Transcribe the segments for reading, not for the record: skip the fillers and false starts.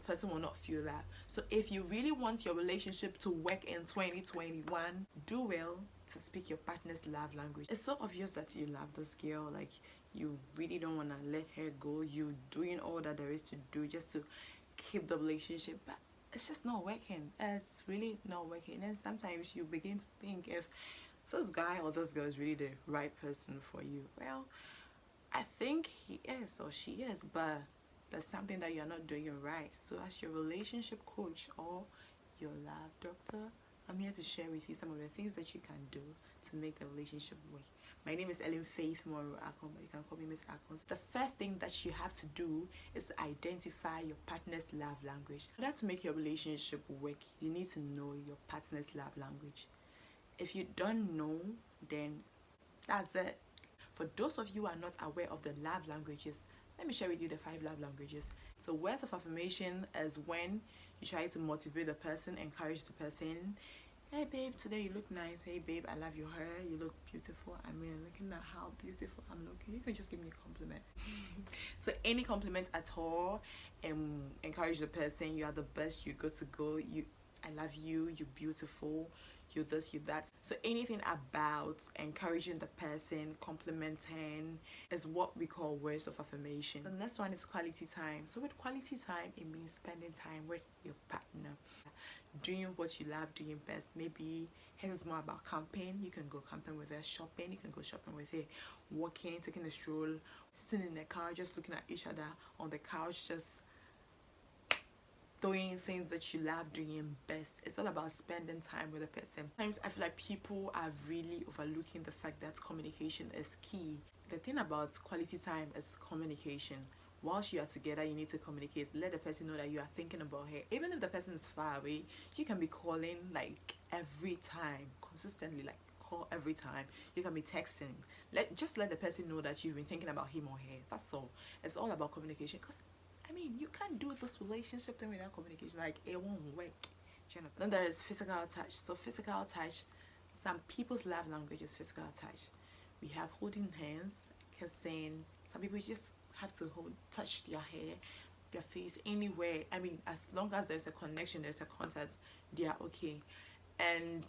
person will not feel that. So if you really want your relationship to work in 2021, do well to speak your partner's love language. It's so obvious that you love this girl, like you really don't want to let her go. You doing all that there is to do just to keep the relationship, but it's just not working. It's really not working. And sometimes you begin to think if this guy or this girl is really the right person for you. Well, I think he is or she is, but there's something that you're not doing right. So as your relationship coach or your love doctor, I'm here to share with you some of the things that you can do to make the relationship work. My name is Ellen Faith Moro Akon, but you can call me Miss Akon. The first thing that you have to do is identify your partner's love language. In order to make your relationship work, you need to know your partner's love language. If you don't know, then that's it. For those of you who are not aware of the love languages, let me share with you the 5 love languages. So words of affirmation is when you try to motivate the person, encourage the person. Hey babe, today you look nice. Hey babe, I love your hair. You look beautiful. I mean, looking at how beautiful I'm looking, you can just give me a compliment. So any compliment at all, encourage the person. You are the best. You're good to go. I love you. You're beautiful. You this, you that. So anything about encouraging the person, complimenting, is what we call words of affirmation. The next one is quality time. So with quality time, it means spending time with your partner, doing what you love doing best. Maybe his is more about camping. You can go camping with her. Shopping, you can go shopping with her. Walking, taking a stroll, sitting in the car, just looking at each other on the couch, just doing things that you love doing best. It's all about spending time with a person. Sometimes I feel like people are really overlooking the fact that communication is key. The thing about quality time is communication. Whilst you are together, you need to communicate. Let the person know that you are thinking about her. Even if the person is far away, you can be calling like every time, consistently, like call every time. You can be texting. Just let the person know that you've been thinking about him or her. That's all. It's all about communication. Because I mean, you can't do this relationship thing without communication. Like, it won't work. Do you understand? Then there is physical touch. So physical touch, some people's love language is physical touch. We have holding hands, kissing. Some people just have to touch their hair, their face, anywhere. I mean, as long as there's a connection, there's a contact, they are okay. And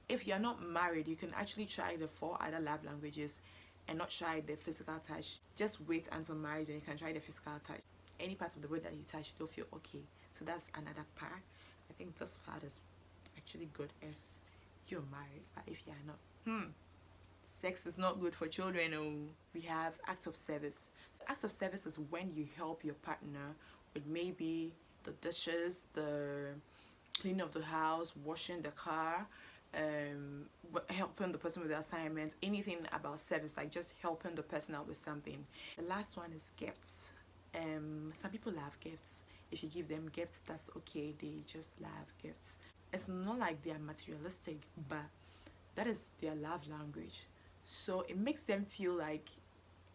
if you're not married, you can actually try the 4 other love languages and not try the physical touch. Just wait until marriage and you can try the physical touch. Any part of the way that you touch, you'll feel okay. So that's another part. I think this part is actually good if you're married, but if you're not, sex is not good for children. Oh, we have acts of service. So acts of service is when you help your partner with maybe the dishes, the cleaning of the house, washing the car, helping the person with the assignment, anything about service, like just helping the person out with something. The last one is gifts. Some people love gifts. If you give them gifts, that's okay. They just love gifts. It's not like they are materialistic, but that is their love language. So it makes them feel like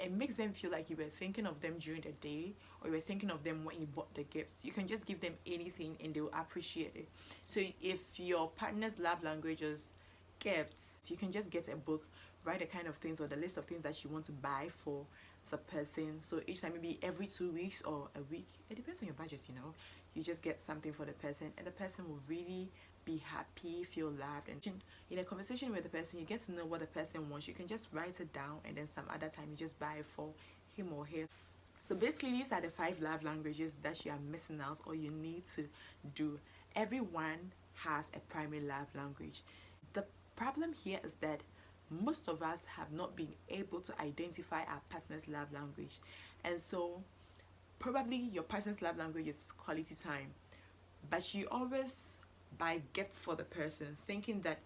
you were thinking of them during the day, or you were thinking of them when you bought the gifts. You can just give them anything and they will appreciate it. So if your partner's love language is gifts, you can just get a book, write the kind of things or the list of things that you want to buy for the person. So each time, maybe every 2 weeks or a week, it depends on your budget, you just get something for the person, and the person will really be happy, feel loved. And in a conversation with the person, you get to know what the person wants. You can just write it down, and then some other time you just buy it for him or her. So basically, these are the 5 love languages that you are missing out or you need to do. Everyone has a primary love language. The problem here is that most of us have not been able to identify our partner's love language. And so probably your partner's love language is quality time, but you always buy gifts for the person thinking that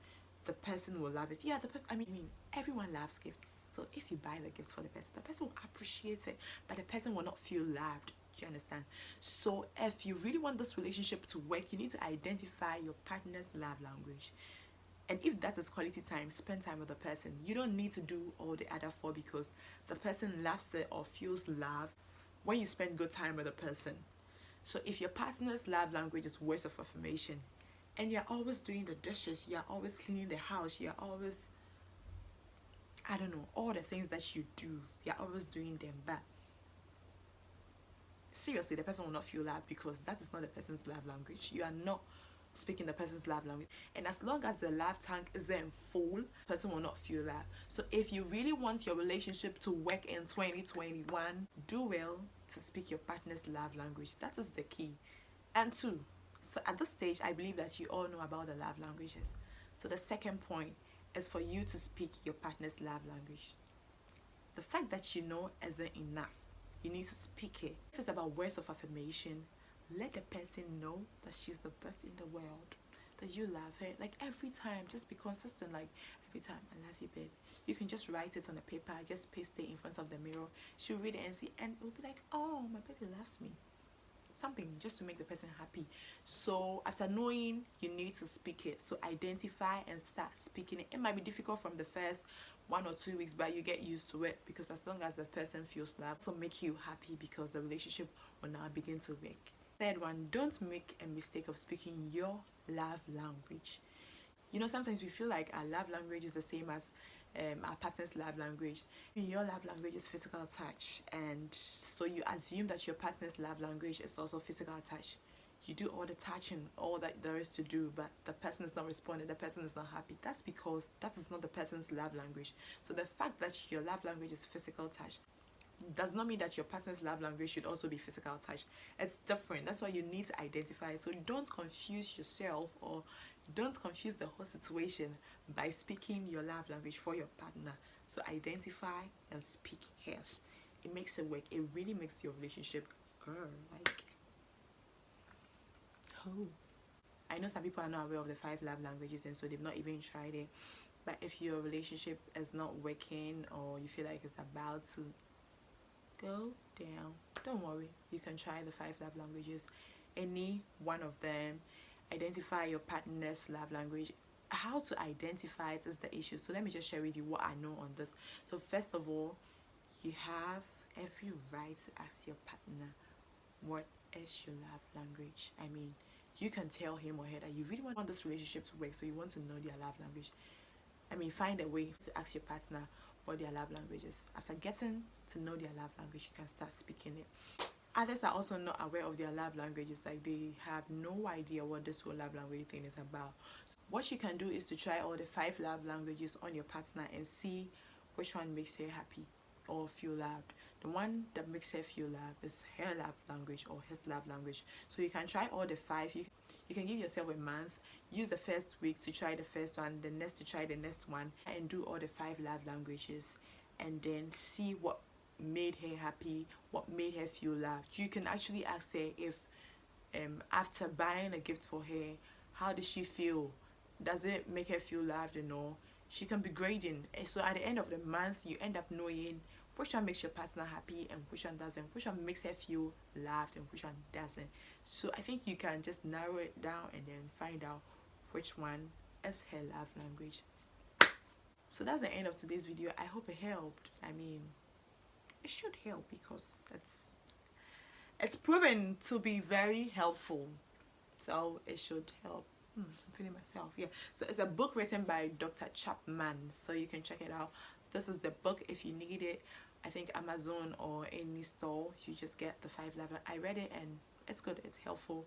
the person will love it. Yeah, I mean everyone loves gifts. So if you buy the gift for the person will appreciate it, but the person will not feel loved. Do you understand? So if you really want this relationship to work, you need to identify your partner's love language. And if that is quality time, spend time with the person. You don't need to do all the other 4 because the person loves it or feels love when you spend good time with a person. So if your partner's love language is words of affirmation, and you're always doing the dishes, you're always cleaning the house, you're always, I don't know, all the things that you do, you're always doing them, but seriously, the person will not feel loved because that is not the person's love language. You are not speaking the person's love language, and as long as the love tank isn't full, the person will not feel loved. So if you really want your relationship to work in 2021, do well to speak your partner's love language. That is the key. And two, so at this stage, I believe that you all know about the love languages. So the second point is for you to speak your partner's love language. The fact that you know isn't enough. You need to speak it. If it's about words of affirmation, let the person know that she's the best in the world, that you love her. Like every time, just be consistent. Like every time, I love you, babe. You can just write it on a paper, just paste it in front of the mirror. She'll read it and see, and it'll be like, oh, my baby loves me. Something just to make the person happy. So after knowing, you need to speak it. So identify and start speaking it. It might be difficult from the first 1 or 2 weeks, but you get used to it, because as long as the person feels loved, it'll make you happy because the relationship will now begin to work. Third one, don't make a mistake of speaking your love language. You know, sometimes we feel like our love language is the same as our partner's love language. Your love language is physical touch, and so you assume that your partner's love language is also physical touch. You do all the touching, all that there is to do, but the person is not responding, the person is not happy. That's because that is not the person's love language. So the fact that your love language is physical touch does not mean that your partner's love language should also be physical touch. It's different. That's why you need to identify. So don't confuse yourself, or don't confuse the whole situation by speaking your love language for your partner. So identify and speak hers. It makes it work. It really makes your relationship like, oh. I know some people are not aware of the 5 love languages, and so they've not even tried it. But if your relationship is not working, or you feel like it's about to go down, don't worry. You can try the 5 love languages, any one of them. Identify your partner's love language. How to identify it is the issue. So let me just share with you what I know on this. So first of all, you have every right to ask your partner, what is your love language? I mean, you can tell him or her that you really want this relationship to work, so you want to know their love language. I mean, find a way to ask your partner what their love language is. After getting to know their love language, you can start speaking it. Others are also not aware of their love languages. Like, they have no idea what this whole love language thing is about. So what you can do is to try all the 5 love languages on your partner and see which one makes her happy or feel loved. The one that makes her feel loved is her love language or his love language. So you can try all the 5. You can give yourself a month. Use the first week to try the first one, the next to try the next one, and do all the 5 love languages, and then see what made her happy, what made her feel loved. You can actually ask her if after buying a gift for her, how does she feel? Does it make her feel loved or no? She can be grading, and so at the end of the month you end up knowing which one makes your partner happy and which one doesn't, which one makes her feel loved and which one doesn't. So I think you can just narrow it down and then find out which one is her love language. So that's the end of today's video. I hope it helped. I mean, it should help because it's proven to be very helpful, so it should help. I'm feeling myself. Yeah, so it's a book written by Dr. Chapman, so you can check it out. This is the book if you need it. I think Amazon or any store, you just get the 5 love. I read it and it's good, it's helpful.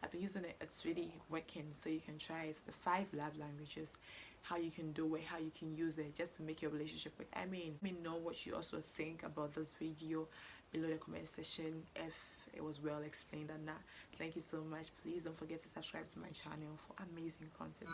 I've been using it, it's really working, so you can try it. The 5 love languages, how you can do it, how you can use it just to make your relationship work. I mean, let me know what you also think about this video below the comment section, if it was well explained or not. Thank you so much. Please don't forget to subscribe to my channel for amazing content.